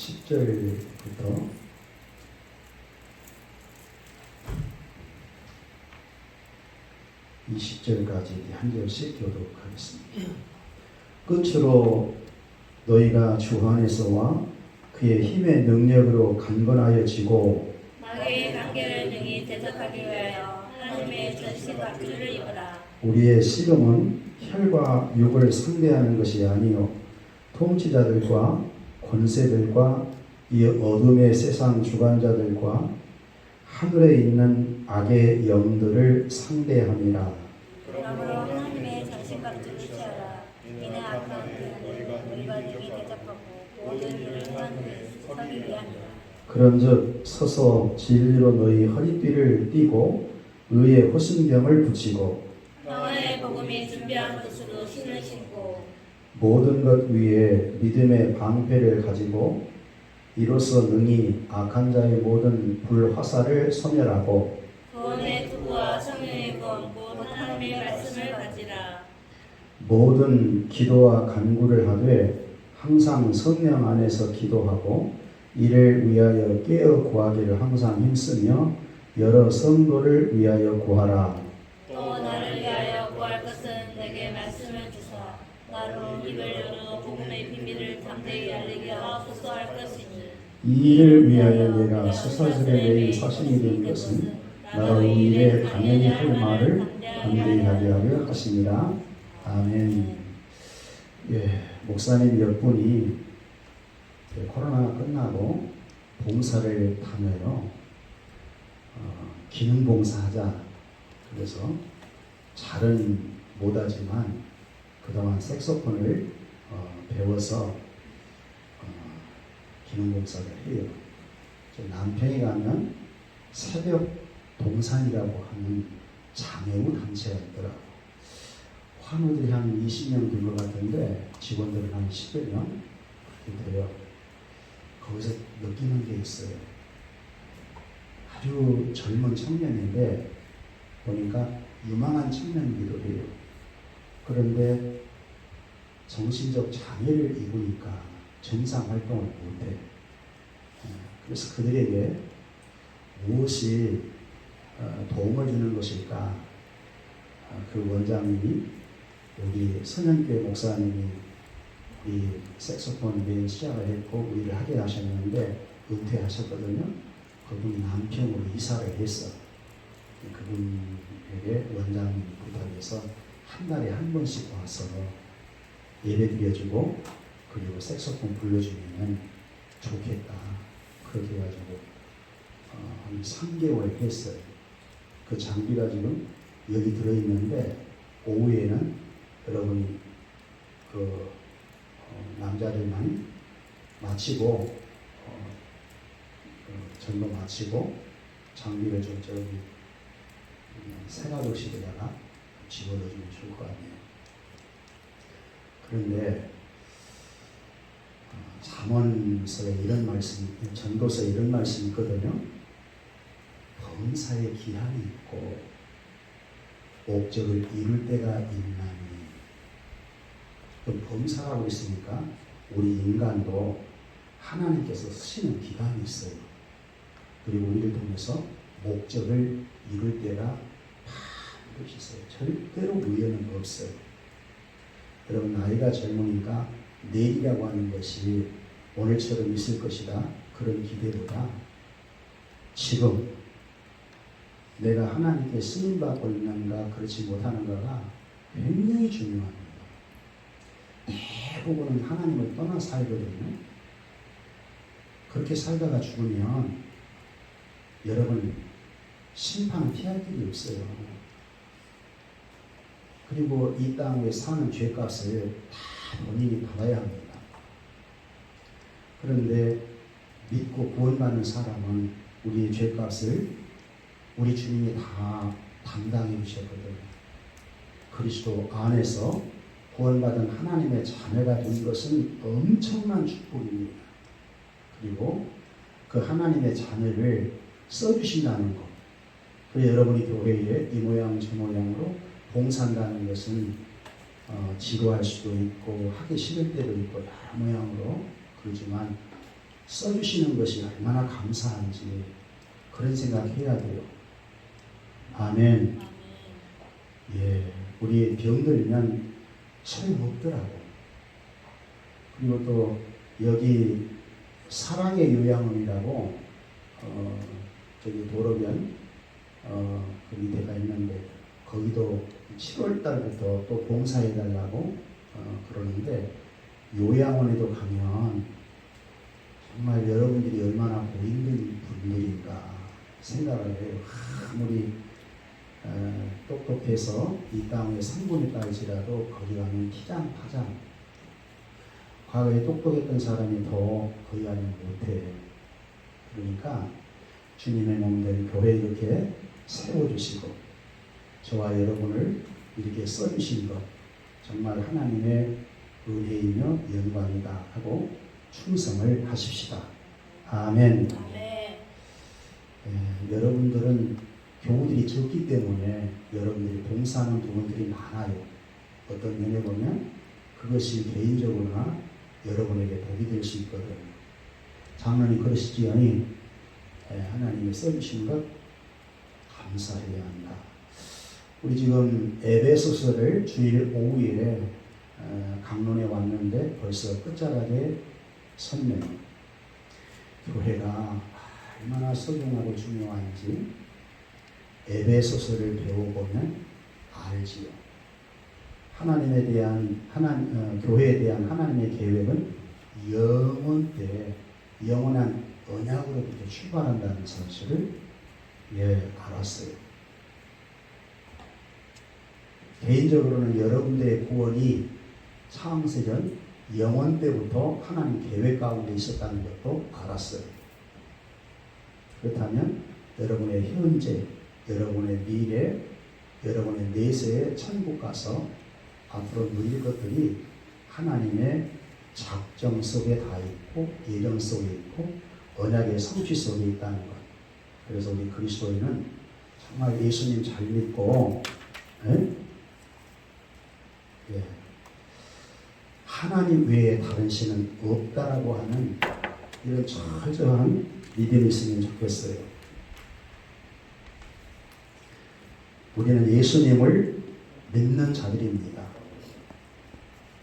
10절부터 20절까지 한 절씩 교독하겠습니다. 끝으로 너희가 주 안에서와 그의 힘의 능력으로 강건하여지고 마귀의 관계를 능히 대적하기 위하여 하나님의 전신 갑주를 입어라. 우리의 씨름은 혈과 육을 상대하는 것이 아니요 통치자들과 권세들과 이 어둠의 세상 주관자들과 하늘에 있는 악의 영들을 상대함이라. 그러므로 하나님의 전신 갑주를 취하라. 이는 악한 너희가 능히 대적하고 모든 일을 행한 후에 서기 위함이라. 그런즉 서서 진리로 너희 허리띠를 띠고 의의 호신병을 붙이고 평화의 복음이 준비한 것으로 신을 신고 모든 것 위에 믿음의 방패를 가지고 이로써 능히 악한 자의 모든 불화살을 소멸하고 구원의 투구와 성령의 검 곧 하나님의 말씀을 가지라. 모든 기도와 간구를 하되 항상 성령 안에서 기도하고 이를 위하여 깨어 구하기를 항상 힘쓰며 여러 성도를 위하여 구하라. 또 나를 위하여 구할 것은 내게 말씀을 주사 나로 입을 열어 복음의 비밀을 담대히 알리게 하옵소서 할 것이니 이 일을 위하여 내가 수사슬에 매일 사신이 된 것은 나로 이 일에 당연히 할 말을 담대히 하게 하려 하심이라. 아멘. 목사님 몇 분이 코로나가 끝나고 봉사를 다녀요. 기능 봉사하자. 그래서 잘은 못하지만 그동안 색소폰을 배워서 기능 봉사를 해요. 남편이 가면 새벽 동산이라고 하는 장애우 단체가 있더라고. 환우들이 한 20명 된 것 같은데 직원들은 한 10여 명 그렇게 돼요. 거기서 느끼는 게 있어요. 아주 젊은 청년인데 보니까 유망한 청년이기도 해요. 그런데 정신적 장애를 입으니까 정상 활동을 못해. 그래서 그들에게 무엇이 도움을 주는 것일까? 그 원장님이 우리 선현교회 목사님이 이 색소폰 매일 시작을 했고 일을 하게 하셨는데 은퇴하셨거든요. 그분이 남편으로 이사를 했어. 그분에게 원장님이 부탁해서 한 달에 한 번씩 와서 예배 드려주고 그리고 색소폰 불러주면 좋겠다. 그렇게 해가지고 한 3개월 했어요. 그 장비가 지금 여기 들어있는데 오후에는 여러분이 남자들만 마치고 전부 마치고 장비를 좀 저기 생활도시에다가 집어넣어주면 좋을 것 같네요. 그런데 잠언서에 이런 말씀, 전도서에 이런 말씀이 있거든요. 범사에 기한이 있고 목적을 이룰 때가 있나니. 범사라고 있으니까 우리 인간도 하나님께서 쓰시는 기간이 있어요. 그리고 우리를 통해서 목적을 이룰 때가 반드시 있어요. 절대로 우연은 없어요. 여러분 나이가 젊으니까 내일이라고 하는 것이 오늘처럼 있을 것이다. 그런 기대보다 지금 내가 하나님께 쓰임받고 있는가 그렇지 못하는가가 굉장히 중요합니다. 대부분은 하나님을 떠나 살거든요. 그렇게 살다가 죽으면 여러분 심판은 피할 길이 없어요. 그리고 이 땅에 사는 죄값을 다 본인이 받아야 합니다. 그런데 믿고 구원받는 사람은 우리의 죄값을 우리 주님이 다 담당해 주셨거든요. 그리스도 안에서 구원받은 하나님의 자녀가 된 것은 엄청난 축복입니다. 그리고 그 하나님의 자녀를 써주신다는 것. 그래서 여러분이 교회에 이 모양 저 모양으로 봉사한다는 것은 지루할 수도 있고 하기 싫을 때도 있고 여러 모양으로 그러지만 써주시는 것이 얼마나 감사한지 그런 생각해야 돼요. 아멘. 예, 우리 병들면 소용없더라고. 그리고 또 여기 사랑의 요양원이라고 저기 도로변 그 밑에가 있는데 거기도 7월 달부터 또 봉사해 달라고 그러는데 요양원에도 가면 정말 여러분들이 얼마나 고인된 분들인가 생각을 해요. 아무리 똑똑해서 이 땅의 성분에 따르지라도 거기 가면 티장타장. 과거에 똑똑했던 사람이 더 거기 가면 못해. 그러니까 주님의 몸된 교회 이렇게 세워주시고 저와 여러분을 이렇게 써주신 것 정말 하나님의 은혜이며 영광이다 하고 충성을 하십시다. 아멘. 여러분들은 교우들이 적기 때문에 여러분들이 봉사하는 부분들이 많아요. 어떤 면에 보면 그것이 개인적으로나 여러분에게 복이 될 수 있거든요. 장로님 그러시지언니 하나님이 써주신 것 감사해야 한다. 우리 지금 에베소서를 주일 오후에 강론에 왔는데 벌써 끝자락에 섰네요. 교회가 얼마나 소중하고 중요한지 에베소서를 배워보면 알지요. 하나님에 대한 교회에 대한 하나님의 계획은 영원 때 영원한 언약으로부터 출발한다는 사실을 알았어요. 개인적으로는 여러분들의 구원이 창세전 영원 때부터 하나님 계획 가운데 있었다는 것도 알았어요. 그렇다면 여러분의 현재, 여러분의 미래, 여러분의 내세에 천국 가서 앞으로 누릴 것들이 하나님의 작정 속에 다 있고 예정 속에 있고 언약의 성취 속에 있다는 것. 그래서 우리 그리스도인은 정말 예수님 잘 믿고 하나님 외에 다른 신은 없다라고 하는 이런 철저한 믿음이 있으면 좋겠어요. 우리는 예수님을 믿는 자들입니다.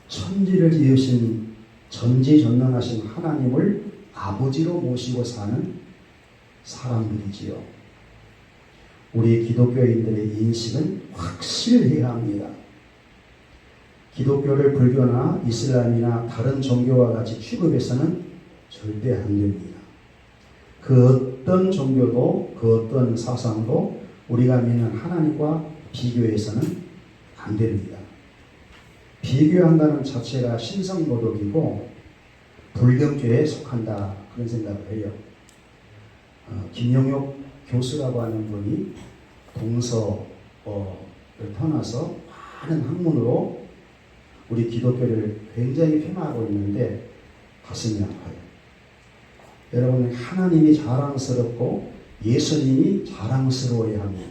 천지를 지으신 전지전능하신 하나님을 아버지로 모시고 사는 사람들이지요. 우리 기독교인들의 인식은 확실해야 합니다. 기독교를 불교나 이슬람이나 다른 종교와 같이 취급해서는 절대 안 됩니다. 그 어떤 종교도 그 어떤 사상도 우리가 믿는 하나님과 비교해서는 안 됩니다. 비교한다는 자체가 신성모독이고 불경죄에 속한다 그런 생각을 해요. 김영옥 교수라고 하는 분이 동서를 떠나서 많은 학문으로 우리 기독교를 굉장히 폄하하고 있는데 가슴이 아파요. 여러분 하나님이 자랑스럽고 예수님이 자랑스러워야 합니다.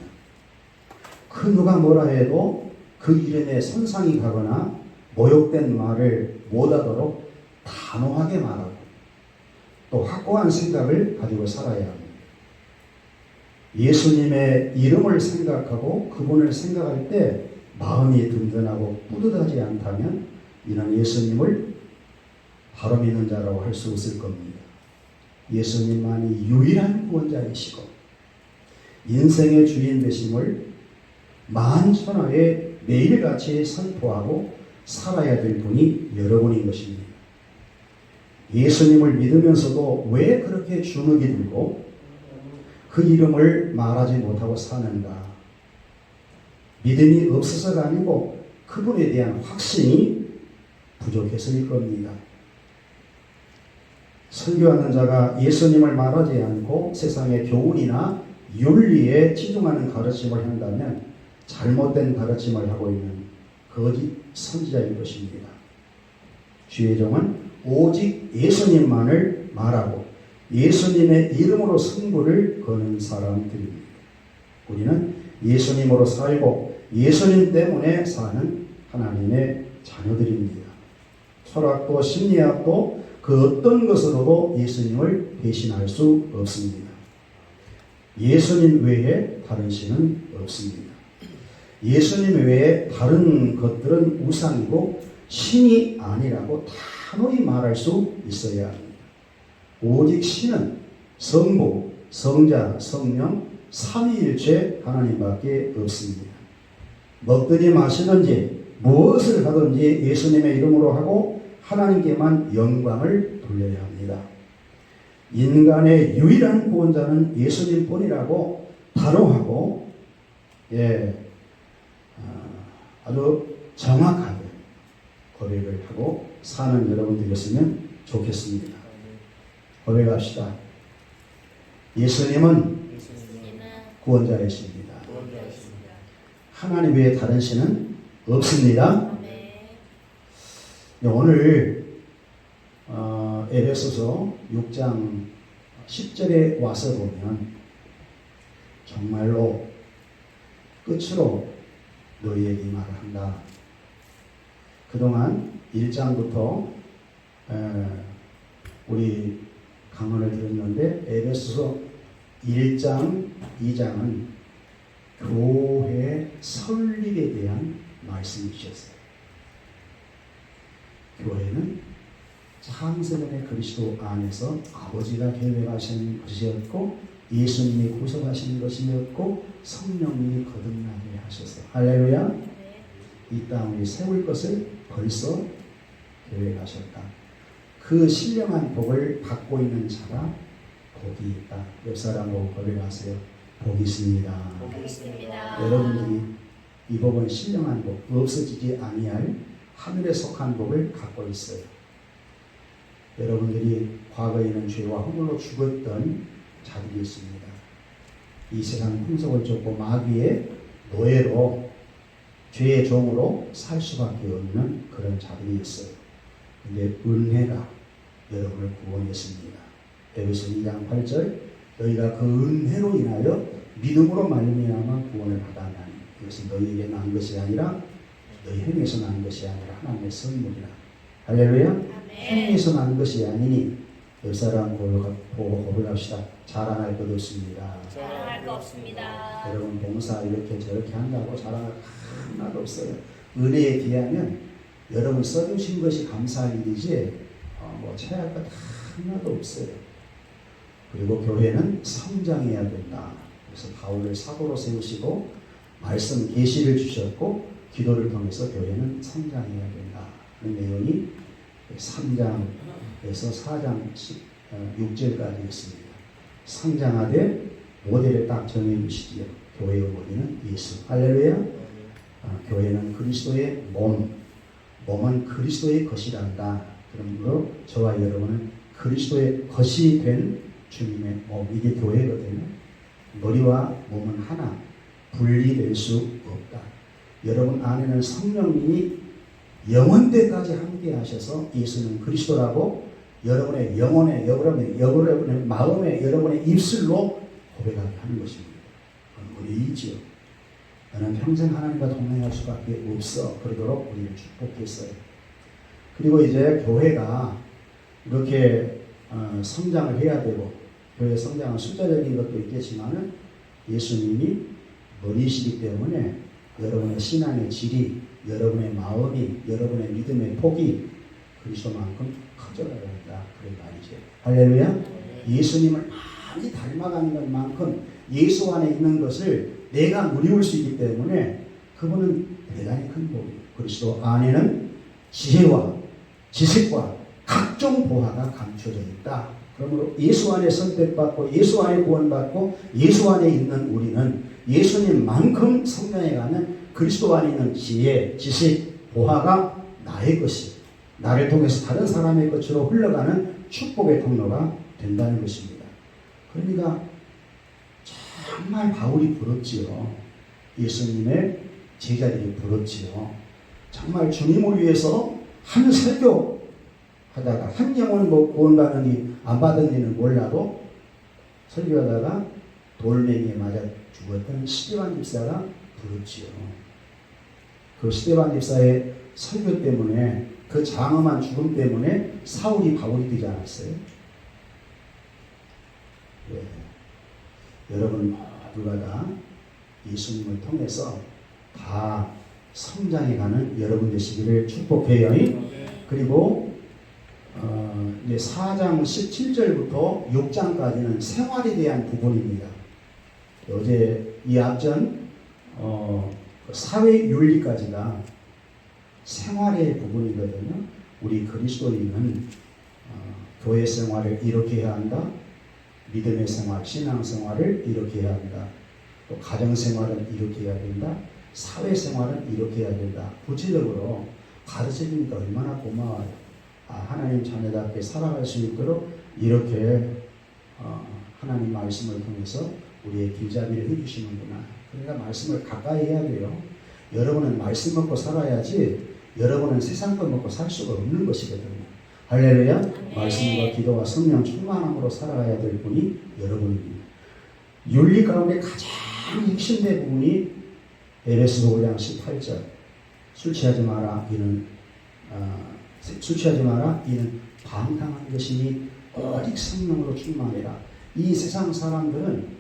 그 누가 뭐라 해도 그 이름에 선상이 가거나 모욕된 말을 못하도록 단호하게 말하고 또 확고한 생각을 가지고 살아야 합니다. 예수님의 이름을 생각하고 그분을 생각할 때 마음이 든든하고 뿌듯하지 않다면 이는 예수님을 바로 믿는 자라고 할 수 없을 겁니다. 예수님만이 유일한 구원자이시고 인생의 주인 되심을 만천하에 매일같이 선포하고 살아야 될 분이 여러분인 것입니다. 예수님을 믿으면서도 왜 그렇게 주눅이 들고 그 이름을 말하지 못하고 사는가? 믿음이 없어서가 아니고 그분에 대한 확신이 부족해서일 겁니다. 설교하는 자가 예수님을 말하지 않고 세상의 교훈이나 윤리에 치중하는 가르침을 한다면 잘못된 가르침을 하고 있는 거짓 선지자일 것입니다. 주의 종은 오직 예수님만을 말하고 예수님의 이름으로 승부를 거는 사람들입니다. 우리는 예수님으로 살고 예수님 때문에 사는 하나님의 자녀들입니다. 철학도 심리학도 그 그 어떤 것으로도 예수님을 대신할 수 없습니다. 예수님 외에 다른 신은 없습니다. 예수님 외에 다른 것들은 우상이고 신이 아니라고 단호히 말할 수 있어야 합니다. 오직 신은 성부, 성자, 성령, 삼위일체 하나님밖에 없습니다. 먹든지 마시든지 무엇을 하든지 예수님의 이름으로 하고 하나님께만 영광을 돌려야 합니다. 인간의 유일한 구원자는 예수님뿐이라고 단호하고 아주 정확하게 고백을 하고 사는 여러분들이었으면 좋겠습니다. 고백합시다. 예수님은 구원자이십니다. 하나님 외에 다른 신은 없습니다. 오늘 에베소서 6장 10절에 와서 보면 정말로 끝으로 너희에게 이 말을 한다. 그동안 1장부터 우리 강언을 들었는데 에베소서 1장, 2장은 교회 설립에 대한 말씀이 주셨어요. 교회는 창세전에 그리스도 안에서 아버지가 계획하신 것이었고 예수님이 구속하신 것이었고 성령님이 거듭나게 하셔서 할렐루야. 이 땅 위에 세울 것을 벌써 계획하셨다. 그 신령한 복을 받고 있는 자가 복이 있다. 옆 사람 보고 고백하세요. 복이 있습니다. 복이 있습니다. 여러분들이 이 복은 신령한 복, 없어지지 아니할 하늘에 속한 복을 갖고 있어요. 여러분들이 과거에는 죄와 허물로 죽었던 자들이 있습니다. 이 세상 풍속을 쫓고 마귀의 노예로 죄의 종으로 살 수밖에 없는 그런 자들이 있어요. 근데 은혜가 여러분을 구원했습니다. 에베소 2장 8절 너희가 그 은혜로 인하여 믿음으로 말미암아 구원을 받았나니 이것은 너희에게 난 것이 아니라 너희 행에서 난 것이 아니라 하나님의 선물이라. 할렐루야. 행에서 난 것이 아니니 옆 사람 보고 고백합시다. 자랑할 것 없습니다. 자랑할 거 없습니다. 여러분 봉사 이렇게 저렇게 한다고 자랑할 하나도 없어요. 은혜에 비하면 여러분 써주신 것이 감사할 일이지 뭐 체할 것 하나도 없어요. 그리고 교회는 성장해야 된다. 그래서 바울을 사도로 세우시고 말씀 계시를 주셨고 기도를 통해서 교회는 성장해야 된다. 그 내용이 3장에서 4장 6절까지 있습니다. 성장하되 모델을 딱 정해주시지요. 교회의 모델은 예수. 할렐루야. 교회는 그리스도의 몸은 그리스도의 것이란다. 그러므로 저와 여러분은 그리스도의 것이 된 주님의 몸, 이게 교회거든요. 머리와 몸은 하나, 분리될 수 없다. 여러분 안에는 성령님이 영원 때까지 함께 하셔서 예수는 그리스도라고 여러분의 영혼에, 여러분의 마음에, 여러분의 입술로 고백하게 하는 것입니다. 우리이지요. 나는 평생 하나님과 동행할 수밖에 없어. 그러도록 우리를 축복했어요. 그리고 이제 교회가 이렇게 성장을 해야 되고, 교회 성장은 숫자적인 것도 있겠지만은 예수님이 머리시기 때문에 여러분의 신앙의 질이, 여러분의 마음이, 여러분의 믿음의 폭이 그리스도만큼 커져가야 한다. 그런 말이죠. 할렐루야. 예수님을 많이 닮아가는 것만큼 예수 안에 있는 것을 내가 누리울 수 있기 때문에 그분은 대단히 큰 복이에요. 그리스도 안에는 지혜와 지식과 각종 보화가 감춰져 있다. 그러므로 예수 안에 선택받고 예수 안에 구원받고 예수 안에 있는 우리는 예수님만큼 성장해가는 그리스도 안에 있는 지혜, 지식, 보화가 나의 것이, 나를 통해서 다른 사람의 것으로 흘러가는 축복의 통로가 된다는 것입니다. 그러니까 정말 바울이 부럽지요. 예수님의 제자들이 부럽지요. 정말 주님을 위해서 한 설교 하다가 한 영혼 구원받는지 안 받은지는 몰라도 설교하다가 돌멩이에 맞아 죽었던 스데반 집사가 부럽지요. 그 스데반 집사의 설교 때문에 그 장엄한 죽음 때문에 사울이 바울이 되지 않았어요? 예. 여러분 모두가 다 예수님을 통해서 다 성장해가는 여러분 되시기를 축복해요. 그리고 이제 4장 17절부터 6장까지는 생활에 대한 부분입니다. 어제 이 앞전 사회윤리까지가 생활의 부분이거든요. 우리 그리스도인은 교회 생활을 이렇게 해야 한다. 믿음의 생활, 신앙 생활을 이렇게 해야 한다. 또 가정 생활은 이렇게 해야 된다. 사회 생활은 이렇게 해야 된다. 구체적으로 가르쳐주니까 얼마나 고마워요. 하나님 자녀답게 살아갈 수 있도록 이렇게 하나님 말씀을 통해서 우리의 길잡이를 해주시는구나. 그러니까 말씀을 가까이 해야 돼요. 여러분은 말씀 먹고 살아야지 여러분은 세상 걸 먹고 살 수가 없는 것이거든요. 할렐루야. 말씀과 기도와 성령 충만함으로 살아가야 될 분이 여러분입니다. 윤리 가운데 가장 핵심된 부분이 에베소서 5장 18절 술 취하지 마라 이는 방탕한 것이니 오직 성령으로 충만해라. 이 세상 사람들은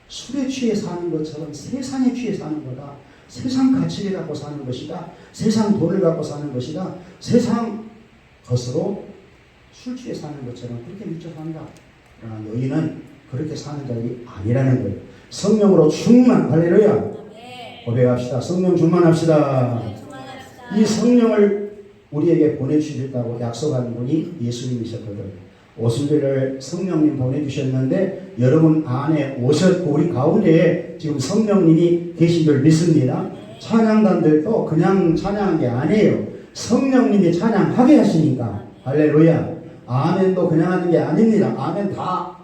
술에 취해 사는 것처럼 세상에 취해 사는 거다. 세상 가치를 갖고 사는 것이다. 세상 돈을 갖고 사는 것이다. 세상 것으로 술 취해 사는 것처럼 그렇게 미쳐 산다. 그러나 너희는 그렇게 사는 자들이 아니라는 거예요. 성령으로 충만. 할렐루야. 고백합시다. 성령 충만합시다. 이 성령을 우리에게 보내주셨다고 약속한 분이 예수님이셨거든요. 오순절을 성령님 보내주셨는데 여러분 안에 오셨고 우리 가운데에 지금 성령님이 계신 줄 믿습니다. 찬양단들도 그냥 찬양한 게 아니에요. 성령님이 찬양하게 하시니까. 할렐루야. 아멘도 그냥 하는 게 아닙니다. 아멘 다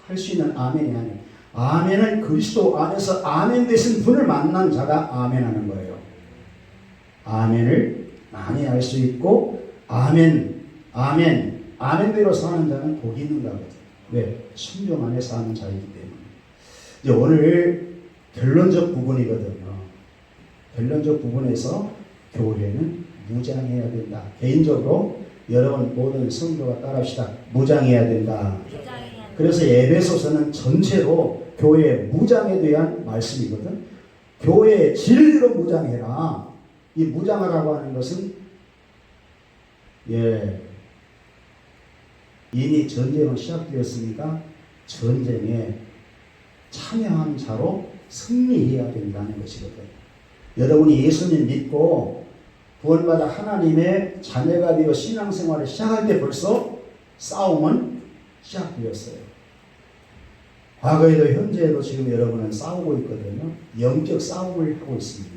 할 수 있는 아멘이 아니에요. 아멘은 그리스도 안에서 아멘 되신 분을 만난 자가 아멘하는 거예요. 아멘을 많이 할 수 있고 아멘대로 사는 자는 복이 있는가 보죠. 왜? 순종 안에 사는 자이기 때문에. 이제 오늘 결론적 부분이거든요. 결론적 부분에서 교회는 무장해야 된다. 개인적으로 여러분 모든 성도가 따라합시다. 무장해야 된다. 그래서 에베소서는 전체로 교회의 무장에 대한 말씀이거든. 교회의 진리로 무장해라. 이 무장하라고 하는 것은 이미 전쟁은 시작되었으니까 전쟁에 참여한 자로 승리해야 된다는 것이거든. 여러분이 예수님 믿고 구원받아 하나님의 자녀가 되어 신앙생활을 시작할 때 벌써 싸움은 시작되었어요. 과거에도 현재에도 지금 여러분은 싸우고 있거든요. 영적 싸움을 하고 있습니다.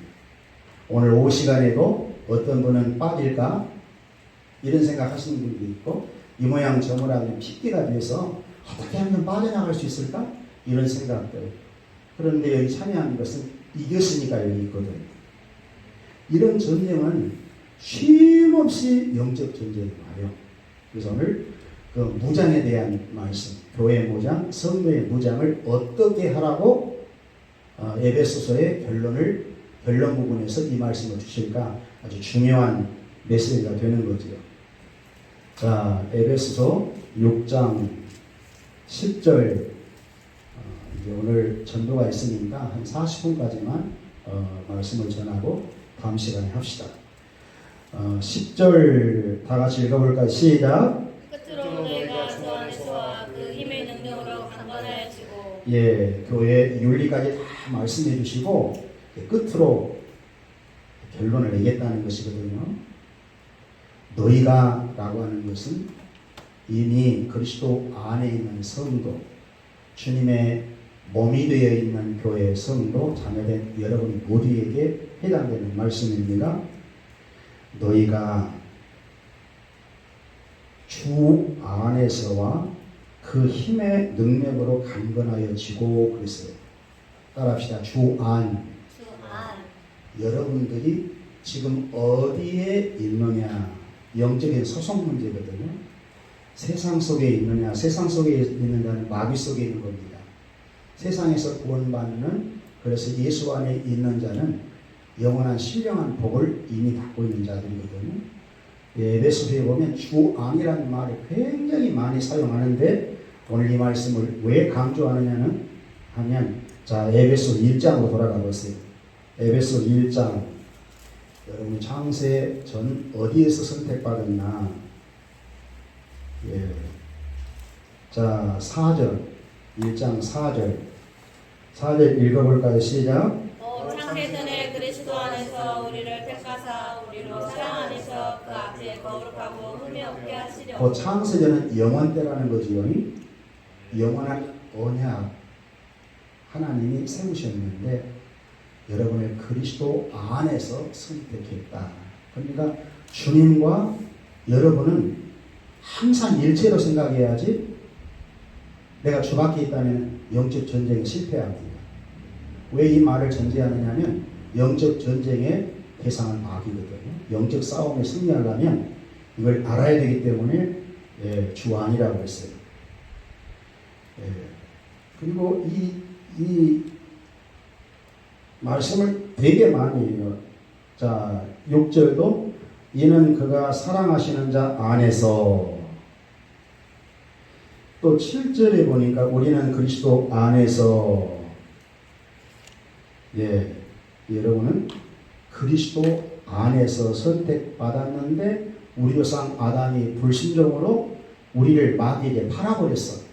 오늘 오후 시간에도 어떤 분은 빠질까 이런 생각하시는 분도 있고 이 모양 저 모양 핏기가 돼서 어떻게 하면 빠져나갈 수 있을까 이런 생각들. 그런데 여기 참여하는 것은 이겼으니까 여기 있거든요. 이런 전쟁은 쉼없이 영적 전쟁이 와요. 그래서 오늘 그 무장에 대한 말씀, 교회 무장, 성도의 무장을 어떻게 하라고 에베소서의 결론 부분에서 이 말씀을 주실까 아주 중요한 메시지가 되는 거죠. 자, 에베소서 6장 10절 이제 오늘 전도가 있으니까 한 40분까지만 말씀을 전하고 다음 시간에 합시다. 10절 다 같이 읽어볼까요? 시작. 끝으로 너희가 주 안에서와 그 힘의 능력으로 강건하여지고. 교회 윤리까지 다 말씀해 주시고 끝으로 결론을 내겠다는 것이거든요. 너희가 라고 하는 것은 이미 그리스도 안에 있는 성도, 주님의 몸이 되어 있는 교회 성도, 자녀된 여러분 모두에게 해당되는 말씀입니다. 너희가 주 안에서와 그 힘의 능력으로 강건하여지고 그랬어요. 따라합시다. 주 안. 여러분들이 지금 어디에 있느냐. 영적인 소속 문제거든요. 세상 속에 있느냐. 세상 속에 있는 자는 마귀 속에 있는 겁니다. 세상에서 구원받는, 그래서 예수 안에 있는 자는 영원한 신령한 복을 이미 받고 있는 자들이거든요. 에베소서에 보면 주 안이라는 말을 굉장히 많이 사용하는데 오늘 이 말씀을 왜 강조하느냐는 하면 자 에베소 1장으로 돌아가 보세요. 에베소 1장 여러분 창세 전 어디에서 선택받았나? 예. 자 4절 1장 4절 읽어볼까요? 시작. 또 창세전에 그리스도 안에서 우리를 택하사 우리로 사랑 안에서 그 앞에 거룩하고 흠이 없게 하시려. 그 창세전은 영원 때라는 거지요. 영원한 언약 하나님이 세우셨는데 여러분을 그리스도 안에서 선택했다. 그러니까 주님과 여러분은 항상 일체로 생각해야지 내가 주 밖에 있다면 영적 전쟁에 실패합니다. 왜 이 말을 전제하느냐면 영적 전쟁의 대상은 마귀거든요. 영적 싸움에 승리하려면 이걸 알아야 되기 때문에 주 안이라고 했어요. 그리고 이 말씀을 되게 많이 해요. 자 6절도 이는 그가 사랑하시는 자 안에서 또 7절에 보니까 우리는 그리스도 안에서 여러분은 그리스도 안에서 선택받았는데 우리 조상 아담이 불신종으로 우리를 마귀에게 팔아버렸어.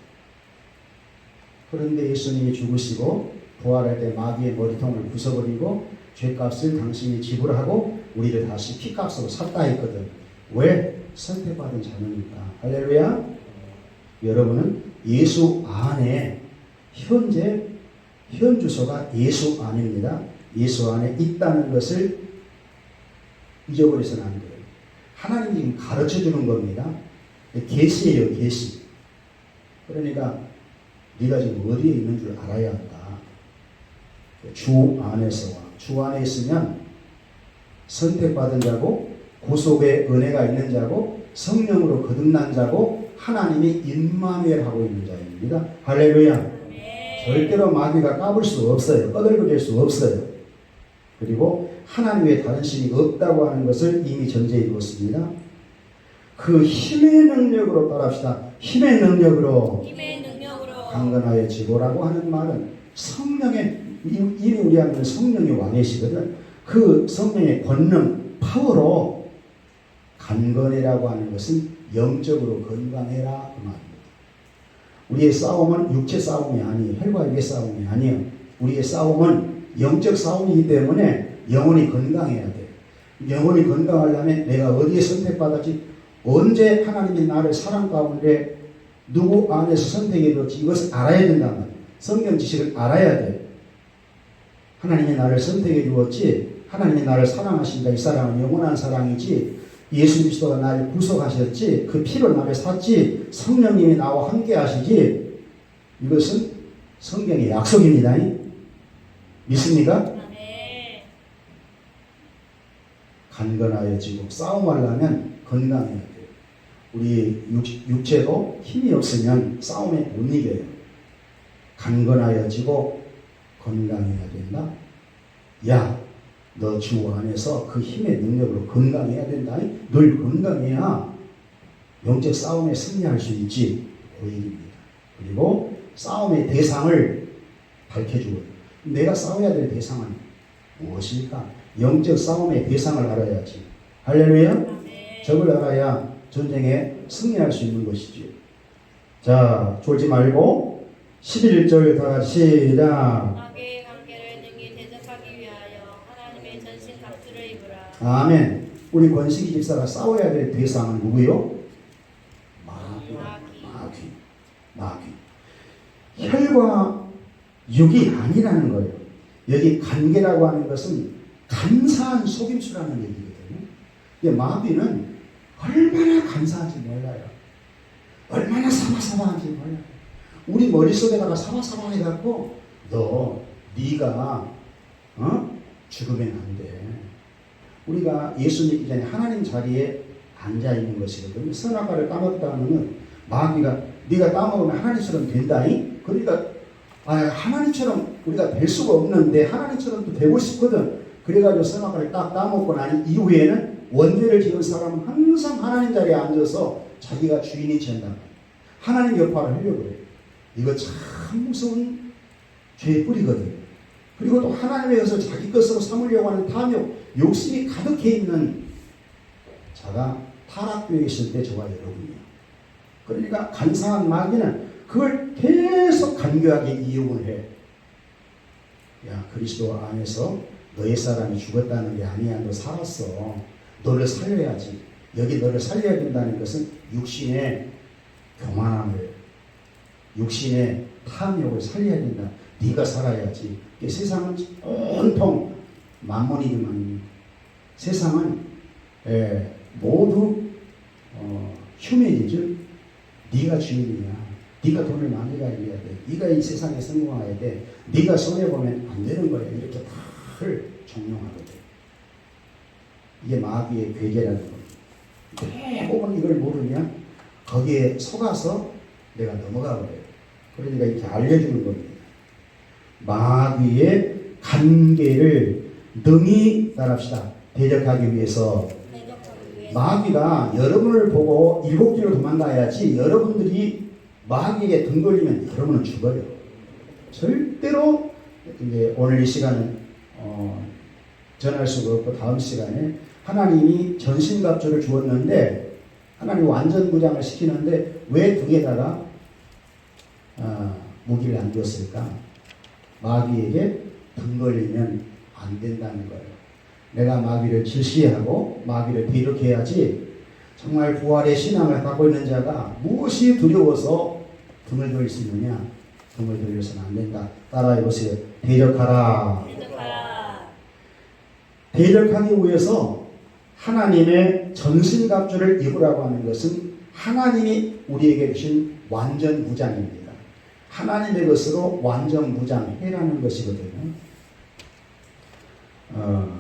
그런데 예수님이 죽으시고 부활할 때 마귀의 머리통을 부숴버리고 죄값을 당신이 지불하고 우리를 다시 피값으로 샀다 했거든. 왜? 선택받은 자녀니까. 할렐루야. 여러분은 예수 안에 현재 현 주소가 예수 안입니다. 예수 안에 있다는 것을 잊어버려서는 안 돼요. 하나님이 지금 가르쳐 주는 겁니다. 계시예요, 계시. 그러니까 네가 지금 어디에 있는 줄 알아야 한다. 주 안에서와 주 안에 있으면 선택받은 자고 구속의 은혜가 있는 자고 성령으로 거듭난 자고 하나님이 임마누엘하고 있는 자입니다. 할렐루야. 절대로 마귀가 까불 수 없어요. 꺼들거릴 수 없어요. 그리고 하나님 외에 다른 신이 없다고 하는 것을 이미 전제해 두었습니다. 그 힘의 능력으로 따라합시다. 힘의 능력으로 강건하여 지고라고 하는 말은 성령의 이미 우리 안에는 성령의 왕이시거든. 그 성령의 권능, 파워로 강건해라고 하는 것은 영적으로 건강해라 그 말입니다. 우리의 싸움은 육체 싸움이 아니에요. 혈과 육의 싸움이 아니에요. 우리의 싸움은 영적 싸움이기 때문에 영혼이 건강해야 돼. 영혼이 건강하려면 내가 어디에 선택받았지, 언제 하나님이 나를 사랑 가운데 누구 안에서 선택해 줬지, 이것을 알아야 된단 말이에요. 성경 지식을 알아야 돼. 하나님이 나를 선택해 주었지, 하나님이 나를 사랑하신다. 이 사랑은 영원한 사랑이지, 예수 그리스도가 나를 구속하셨지, 그 피로 나를 샀지, 성령님이 나와 함께 하시지, 이것은 성경의 약속입니다. 믿습니까? 간건하여지고 싸움하려면 건강해야 돼요. 우리 육체도 힘이 없으면 싸움에 못 이겨요. 간건하여지고 건강해야 된다. 야, 너 주 안에서 그 힘의 능력으로 건강해야 된다. 늘 건강해야 영적 싸움에 승리할 수 있지. 그 얘기입니다. 그리고 싸움의 대상을 밝혀주고, 내가 싸워야 될 대상은 무엇일까? 영적 싸움의 대상을 알아야지. 할렐루야. 저걸 알아야 전쟁에 승리할 수 있는 것이지. 자, 졸지 말고 11절 다 같이 시작. 마귀의 관계를 능히 대적하기 위하여 하나님의 전신 갑주를 입으라. 아멘. 우리 권식이 집사가 싸워야 될 대상은 누구요? 마귀. 혈과 육이 아니라는 거예요. 여기 관계라고 하는 것은 간사한 속임수라는 얘기거든요. 마귀는 얼마나 간사한지 몰라요. 얼마나 사바사바한지 몰라요. 우리 머릿속에다가 사바사바 해갖고 네가 죽으면 안 돼. 우리가 예수 믿기 전에 하나님 자리에 앉아있는 것이거든요. 선악과를 따먹다 하면 마귀가 네가 따먹으면 하나님처럼 된다잉. 그러니까 하나님처럼 우리가 될 수가 없는데 하나님처럼 또 되고 싶거든. 그래가지고 선악과를 딱 따먹고 난 이후에는 원죄를 지은 사람은 항상 하나님 자리에 앉아서 자기가 주인이 된다. 하나님 역할을 하려고 그래요. 이거 참 무서운 죄의 뿌리거든요. 그리고 또 하나님에 의해서 자기 것으로 삼으려고 하는 탐욕, 욕심이 가득해 있는 자가 타락되어 있을 때 저와 여러분이요. 그러니까 간사한 마귀는 그걸 계속 간교하게 이용을 해. 야, 그리스도 안에서 너의 사람이 죽었다는 게 아니야. 너 살았어. 너를 살려야지. 여기 너를 살려야 된다는 것은 육신의 교만함을, 육신의 탐욕을 살려야 된다. 네가 살아야지. 세상은 온통 만몬이지만 세상은 모두 휴메니즘. 네가 주인이야. 네가 돈을 많이 가야 돼. 네가 이 세상에 성공해야 돼. 네가 손해보면 안 되는 거야. 이렇게 다를 종용하거든. 이게 마귀의 괴계라는 겁니다. 대부분 이걸 모르면 거기에 속아서 내가 넘어가 버려요. 그러니까 이렇게 알려주는 겁니다. 마귀의 관계를 능히 따릅시다. 대적하기 위해서. 마귀가 여러분을 보고 7개로 도망가야지 여러분들이 마귀에게 등 돌리면 여러분은 죽어요. 절대로 이제 오늘 이 시간은 전할 수가 없고 다음 시간에 하나님이 전신갑주를 주었는데 하나님이 완전무장을 시키는데 왜 등에다가 무기를 안 주었을까? 마귀에게 등 걸리면 안 된다는 거예요. 내가 마귀를 질시하고 마귀를 대적해야지. 정말 부활의 신앙을 갖고 있는 자가 무엇이 두려워서 등을 돌릴 수 있느냐? 등을 돌려서는 안 된다. 따라해 보세요. 대적하라. 대적하기 위해서 하나님의 전신갑주를 입으라고 하는 것은 하나님이 우리에게 주신 완전 무장입니다. 하나님의 것으로 완전 무장해라는 것이거든요.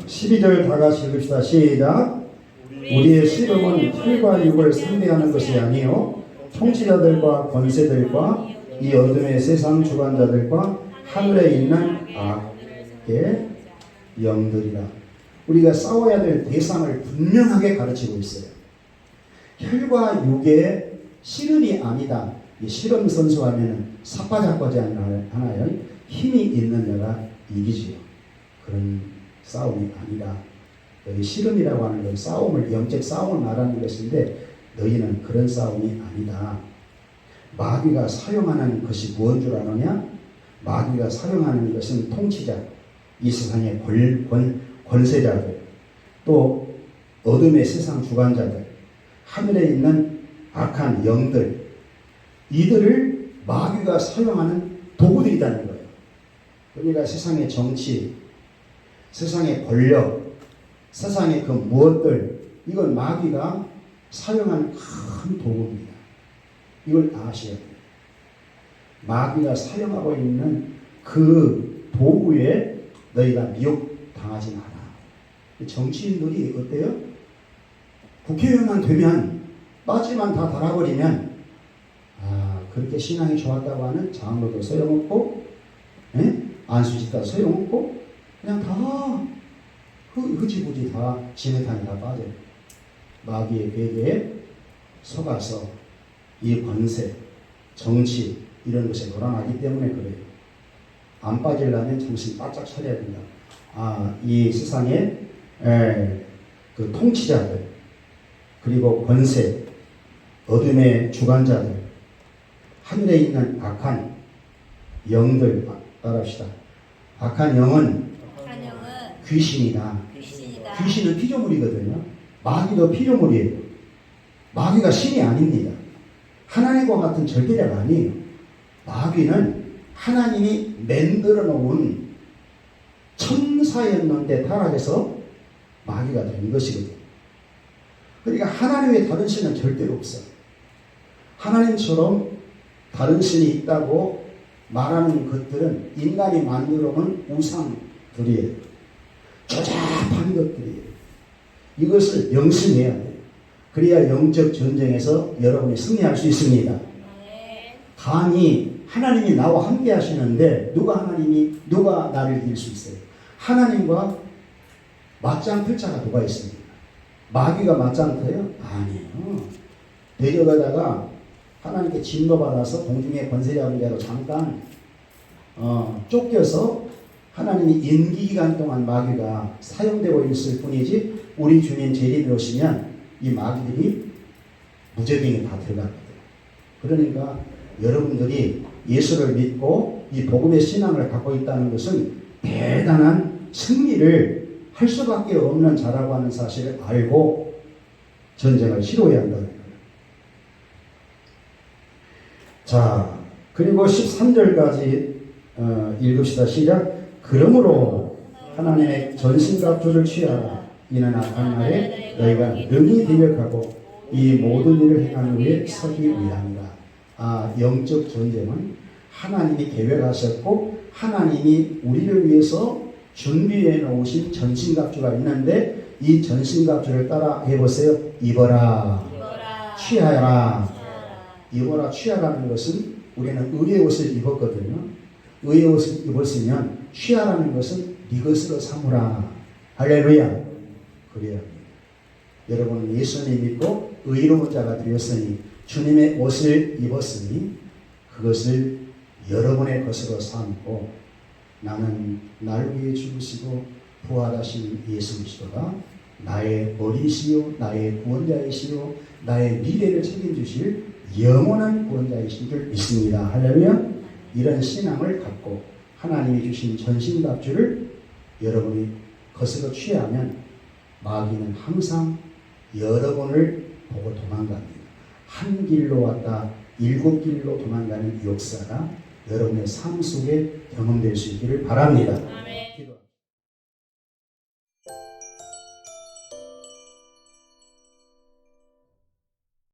12절 다 같이 읽읍시다. 시작. 우리의 씨름은 혈과 육을 상대하는 것이 아니요 통치자들과 권세들과 이 어둠의 세상 주관자들과 하늘에 있는 악의 영들이라. 우리가 싸워야 될 대상을 분명하게 가르치고 있어요. 혈과 육의 씨름이 아니다. 이 씨름 선수 하면은 사파잡고지 않나요? 힘이 있는 자가 이기지요. 그런 싸움이 아니라 여기 씨름이라고 하는 건 싸움을, 영적 싸움을 말하는 것인데 너희는 그런 싸움이 아니다. 마귀가 사용하는 것이 무엇인 줄 아느냐? 마귀가 사용하는 것은 통치자, 이 세상의 권세자들, 또 어둠의 세상 주관자들, 하늘에 있는 악한 영들, 이들을 마귀가 사용하는 도구들이라는 거예요. 그러니까 세상의 정치, 세상의 권력, 세상의 그 무엇들, 이건 마귀가 사용하는 큰 도구입니다. 이걸 아셔야 돼요. 마귀가 사용하고 있는 그 도구에 너희가 미혹당하지 마라. 정치인들이 어때요? 국회의원만 되면 빠지만 다 달아버리면 그렇게 신앙이 좋았다고 하는 장로도 소용없고 안수집도 소용없고 그냥 다 흐지부지 다 지네탄에 다 빠져요. 마귀의 괴계에 속아서 이 권세, 정치 이런 것에 놀아나기 때문에 그래요. 안 빠지려면 정신 바짝 차려야 된다. 이 세상에 그 통치자들, 그리고 권세, 어둠의 주관자들, 하늘에 있는 악한 영들, 따라합시다. 악한 영은 귀신이다. 귀신은 피조물이거든요. 마귀도 피조물이에요. 마귀가 신이 아닙니다. 하나님과 같은 절대자가 아니에요. 마귀는 하나님이 만들어 놓은 천사였는데 타락해서 마귀가 된 것이거든요. 그러니까 하나님 외에 다른 신은 절대로 없어. 하나님처럼 다른 신이 있다고 말하는 것들은 인간이 만들어 놓은 우상들이에요. 조잡한 것들이에요. 이것을 명심해야 돼요. 그래야 영적 전쟁에서 여러분이 승리할 수 있습니다. 감히 하나님이 나와 함께 하시는데 누가 나를 이길 수 있어요? 하나님과 맞짱 틀 자가 누가 있습니까? 마귀가 맞짱터요? 아니에요. 데려가다가 하나님께 진노받아서 공중의 권세 잡은 자로 잠깐 쫓겨서 하나님이 임기기간 동안 마귀가 사용되고 있을 뿐이지, 우리 주님 재림이 오시면 이 마귀들이 무저병에 다 들어갑니다. 그러니까 여러분들이 예수를 믿고 이 복음의 신앙을 갖고 있다는 것은 대단한 승리를 할 수밖에 없는 자라고 하는 사실을 알고 전쟁을 치러야 한다는 거예요. 자, 그리고 13절까지 읽읍시다. 시작. 그러므로 하나님의 전신갑주를 취하라. 이는 악한 날에 너희가 능히 대적하고 이 모든 일을 행한 후에 서기 위함이라. 영적 전쟁은 하나님이 계획하셨고 하나님이 우리를 위해서 준비해 놓으신 전신갑주가 있는데, 이 전신갑주를 따라 해보세요. 입어라, 취하라. 입어라, 취하라는 것은, 우리는 의의 옷을 입었거든요. 의의 옷을 입었으면 취하라는 것은 네 것으로 삼으라. 할렐루야. 그래야 합니다. 여러분은 예수님 믿고 의로운 자가 되었으니, 주님의 옷을 입었으니 그것을 여러분의 것으로 삼고, 나는 날 위해 죽으시고 부활하신 예수 그리스도가 나의 머리시요 나의 구원자이시요 나의 미래를 책임주실 영원한 구원자이신 줄 믿습니다. 할렐루야. 이런 신앙을 갖고 하나님이 주신 전신갑주를 여러분이 것으로 취하면 마귀는 항상 여러분을 보고 도망갑니다. 한 길로 왔다 7길로 도망가는 역사가 여러분의 삶 속에 경험될 수 있기를 바랍니다. 아멘. 기도합니다.